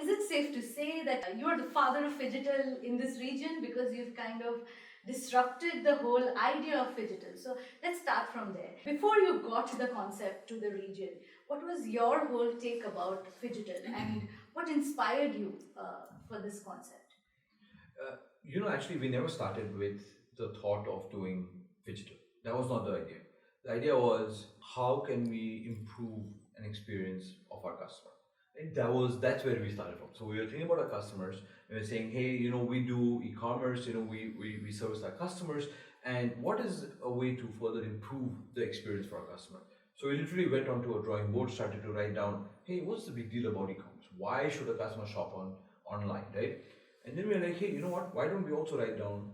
Is it safe to say that you're the father of phygital in this region because you've kind of disrupted the whole idea of phygital? So let's start from there. Before you got the concept to the region, what was your whole take about phygital and what inspired you for this concept? Actually, we never started with the thought of doing digital. That was not the idea. The idea was how can we improve an experience of our customer. And that's where we started from. So we were thinking about our customers and we were saying, hey, we do e-commerce, we service our customers, and what is a way to further improve the experience for our customer? So we literally went onto a drawing board, started to write down, hey, what's the big deal about e-commerce? Why should a customer shop online, right? And then we're like, hey, you know what? Why don't we also write down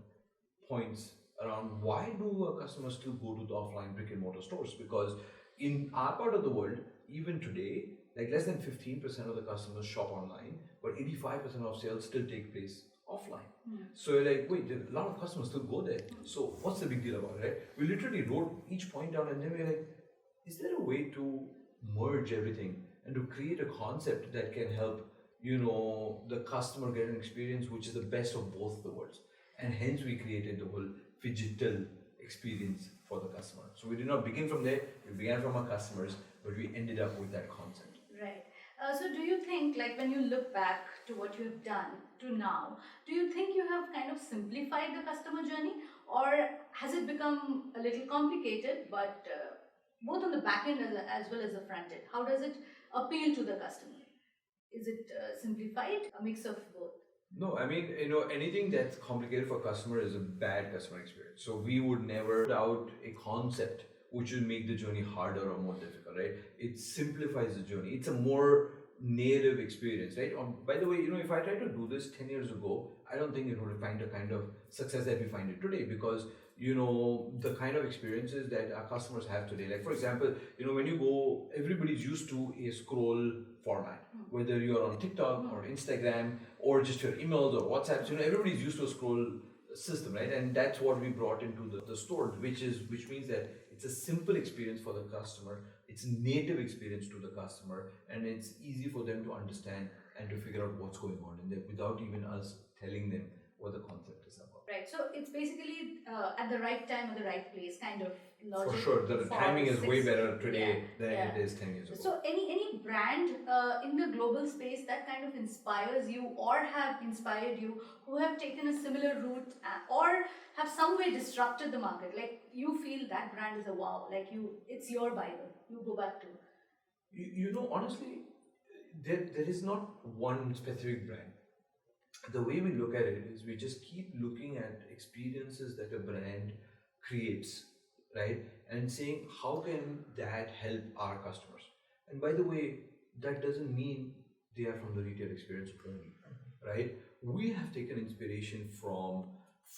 points around why do our customers still go to the offline brick and mortar stores? Because in our part of the world, even today, like less than 15% of the customers shop online, but 85% of sales still take place offline. So you're like, wait, a lot of customers still go there. So what's the big deal about it, right? We literally wrote each point down and then we're like, is there a way to merge everything and to create a concept that can help the customer get an experience which is the best of both the worlds? And hence we created the whole phygital experience for the customer. So we did not begin from there, we began from our customers, but we ended up with that concept. Right. So do you think, like when you look back to what you've done to now, do you think you have kind of simplified the customer journey, or has it become a little complicated, but both on the back end as well as the front end? How does it appeal to the customer? Is it simplified, a mix of both? No, I mean, anything that's complicated for customer is a bad customer experience. So we would never put out a concept which will make the journey harder or more difficult, right? It simplifies the journey. It's a more native experience, right? By the way, if I tried to do this 10 years ago, I don't think it would find the kind of success that we find it today, because the kind of experiences that our customers have today. Like for example, when you go, everybody's used to a scroll format, whether you're on TikTok or Instagram or just your emails or WhatsApps, everybody's used to a scroll system, right? And that's what we brought into the store, which means that it's a simple experience for the customer, it's a native experience to the customer, and it's easy for them to understand and to figure out what's going on in there without even us telling them what the concept is about. Right, so it's basically at the right time at the right place kind of logic. For sure, the timing is way better today than it is 10 years ago. So any brand in the global space that kind of inspires you or have inspired you, who have taken a similar route or have some way disrupted the market, like you feel that brand is a wow, like it's your Bible, you go back to? Honestly, there is not one specific brand. The way we look at it is we just keep looking at experiences that a brand creates, right? And saying, how can that help our customers? And by the way, that doesn't mean they are from the retail experience only, right? We have taken inspiration from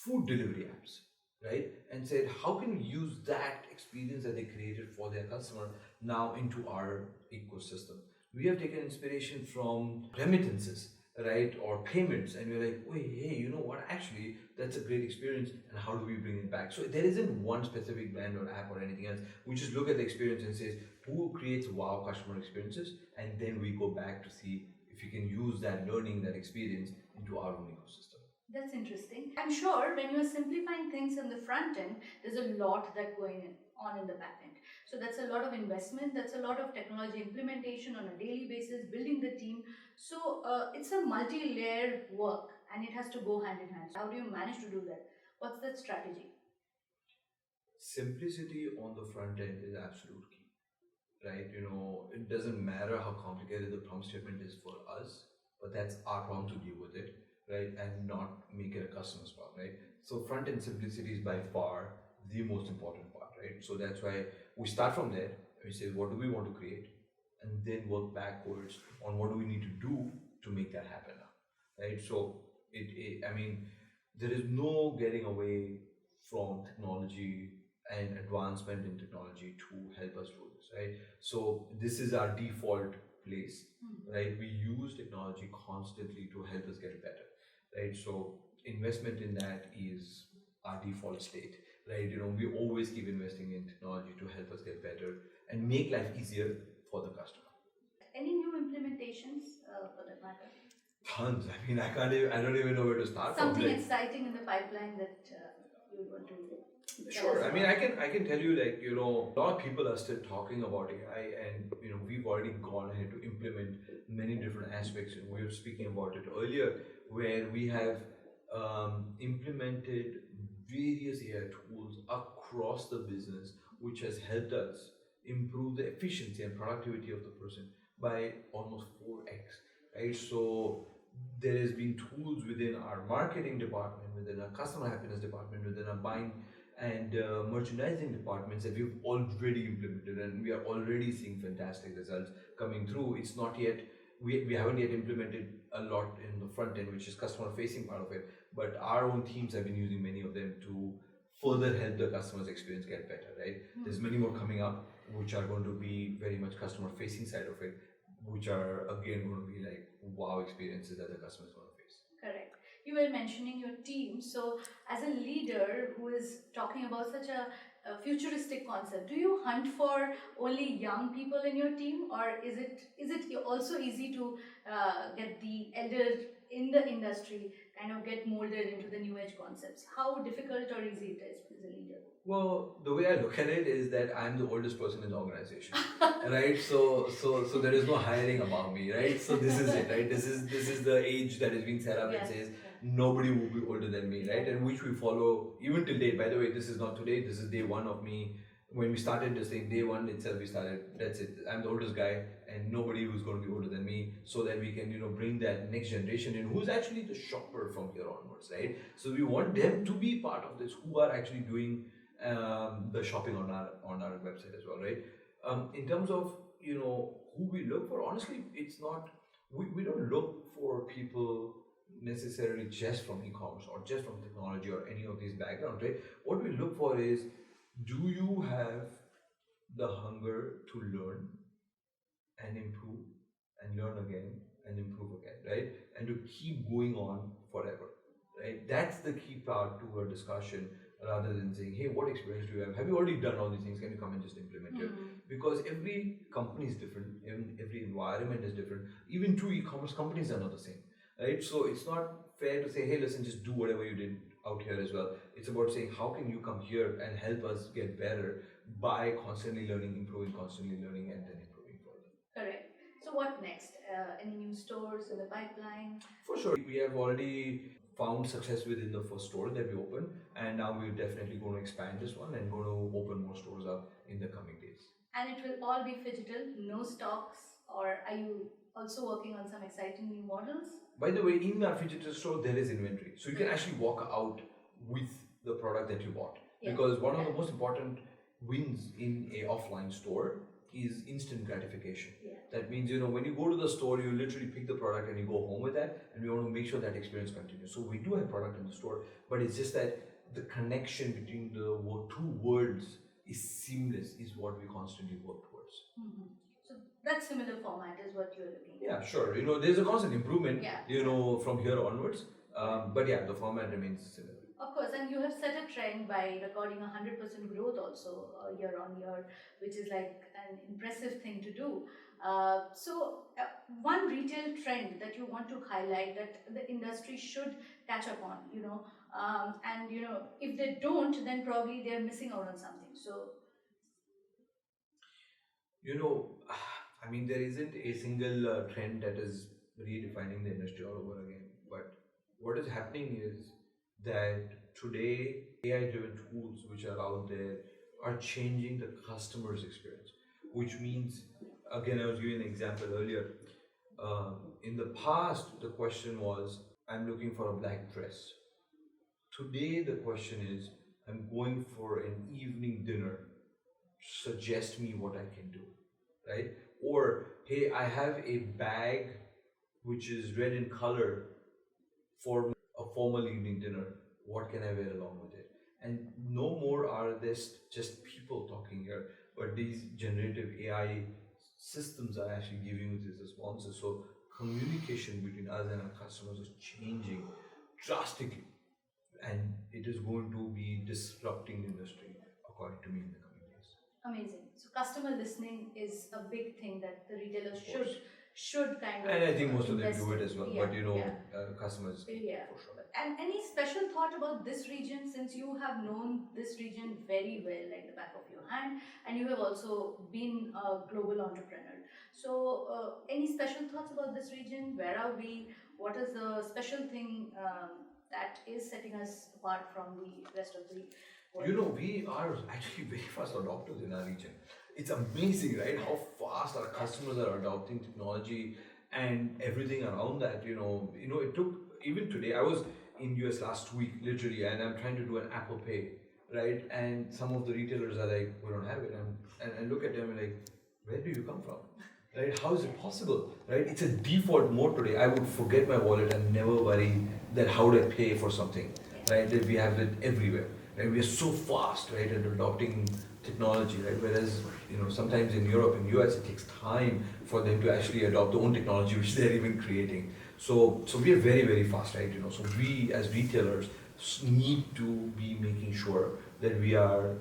food delivery apps, right? And said, how can we use that experience that they created for their customer now into our ecosystem? We have taken inspiration from remittances, right, or payments, and we're like, wait, hey, you know what, actually that's a great experience, and how do we bring it back? So there isn't one specific brand or app or anything else. We just look at the experience and says, who creates wow customer experiences, and then we go back to see if you can use that learning, that experience into our own ecosystem. That's interesting. I'm sure when you're simplifying things on the front end, there's a lot that going on in the back end. So that's a lot of investment, that's a lot of technology implementation on a daily basis, building the team. So it's a multi-layered work and it has to go hand in hand. How do you manage to do that? What's that strategy? Simplicity on the front end is absolute key, right? It doesn't matter how complicated the prompt statement is for us, but that's our problem to deal with it, right? And not make it a customer's problem, right? So front end simplicity is by far the most important part, right? So that's why we start from there. We say, what do we want to create? And then work backwards on what do we need to do to make that happen now, right? So I mean, there is no getting away from technology and advancement in technology to help us do this, right? So this is our default place, right? We use technology constantly to help us get better, right? So investment in that is our default state, right? We always keep investing in technology to help us get better and make life easier for the customer. Any new implementations for that matter? Tons. I mean, I don't even know where to start from. Something Like, exciting in the pipeline that you want to tell sure. us I mean, about? I can tell you, like, a lot of people are still talking about AI, and we've already gone ahead to implement many different aspects. And we were speaking about it earlier, where we have implemented various AI tools across the business, which has helped us improve the efficiency and productivity of the person by almost 4x. Right? So there has been tools within our marketing department, within our customer happiness department, within our buying and merchandising departments that we've already implemented, and we are already seeing fantastic results coming through. It's not yet, we haven't yet implemented a lot in the front end, which is customer facing part of it, but our own teams have been using many of them to further help the customer's experience get better, right? There's many more coming up which are going to be very much customer facing side of it, which are again going to be like wow experiences that the customer is going to face. Correct. You were mentioning your team. So, as a leader who is talking about such a futuristic concept, do you hunt for only young people in your team, or is it also easy to get the elders in the industry kind of get molded into the new age concepts? How difficult or easy it is as a leader? Well, the way I look at it is that I'm the oldest person in the organization, right? So there is no hiring above me, right? So this is it, right? This is the age that is being set up. Yes, It says yes. nobody will be older than me, right? And which we follow even till date. By the way, this is not today. This is day one of me. When we started this thing, day one itself, we started. That's it. I'm the oldest guy, and nobody who's going to be older than me, so that we can bring that next generation in, who's actually the shopper from here onwards, right? So we want them to be part of this, who are actually doing the shopping on our website as well, right? In terms of who we look for, honestly, it's not, we don't look for people necessarily just from e-commerce or just from technology or any of these backgrounds, right? What we look for is, do you have the hunger to learn and improve and learn again and improve again, right? And to keep going on forever, right? That's the key part to a discussion, rather than saying, hey, what experience do you have? Have you already done all these things? Can you come and just implement it? Because every company is different, every environment is different. Even two e-commerce companies are not the same, right? So it's not fair to say, hey, listen, just do whatever you did out here as well. It's about saying, how can you come here and help us get better by constantly learning, improving, constantly learning, and then improving further. Correct. So, what next? Any new stores in the pipeline? For sure. We have already found success within the first store that we opened, and now we're definitely going to expand this one and going to open more stores up in the coming days. And it will all be phygital, no stocks, or are you also working on some exciting new models? By the way, in our phygital store, there is inventory. So you can actually walk out with the product that you bought. Yeah. Because one of the most important wins in a offline store is instant gratification. Yeah. That means, when you go to the store, you literally pick the product and you go home with that, and we want to make sure that experience continues. So we do have product in the store, but it's just that the connection between the two worlds is seamless, is what we constantly work towards. So that similar format is what you're looking at. Yeah, sure. There's a constant improvement, Yeah. from here onwards. But yeah, the format remains similar. Of course, and you have set a trend by recording 100% growth also year on year, which is like an impressive thing to do. So, one retail trend that you want to highlight that the industry should catch up on, and if they don't, then probably they're missing out on something. So, I mean, there isn't a single trend that is redefining the industry all over again. But what is happening is that today, AI-driven tools which are out there are changing the customer's experience. Which means, again, I was giving an example earlier. In the past, the question was, I'm looking for a black dress. Today, the question is, I'm going for an evening dinner. Suggest me what I can do, right? Or, hey, I have a bag which is red in color for a formal evening dinner. What can I wear along with it? And no more are this just people talking here, but these generative AI systems are actually giving us these responses. So communication between us and our customers is changing drastically, and it is going to be disrupting the industry, according to me, in the coming days. Amazing. So customer listening is a big thing that the retailers Of course. should kind of And I think most of them invest do it in. as well. Yeah, But customers yeah. for sure. And any special thought about this region, since you have known this region very well, like the back of your hand, and you have also been a global entrepreneur. So, any special thoughts about this region? Where are we? What is the special thing that is setting us apart from the rest of the world? We are actually very fast adopters in our region. It's amazing, right? How fast our customers are adopting technology and everything around that. It took even today. I was in US last week, literally, and I'm trying to do an Apple Pay, right? And some of the retailers are like, "We don't have it," and I look at them and like, "Where do you come from?" Right? How is it possible? Right? It's a default mode today. I would forget my wallet and never worry that how do I pay for something, right? That we have it everywhere. Right? We are so fast, right, at adopting technology, right? Whereas, sometimes in Europe, in US, it takes time for them to actually adopt their own technology, which they're even creating. So we are very, very fast, right? So we as retailers need to be making sure that we are,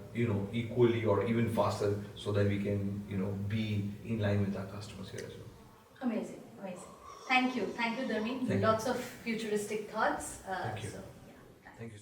equally or even faster, so that we can, be in line with our customers here as well. Amazing, amazing. Thank you, Dharmin. Thank you. Lots of futuristic thoughts. Thank you. So, yeah. Thank you.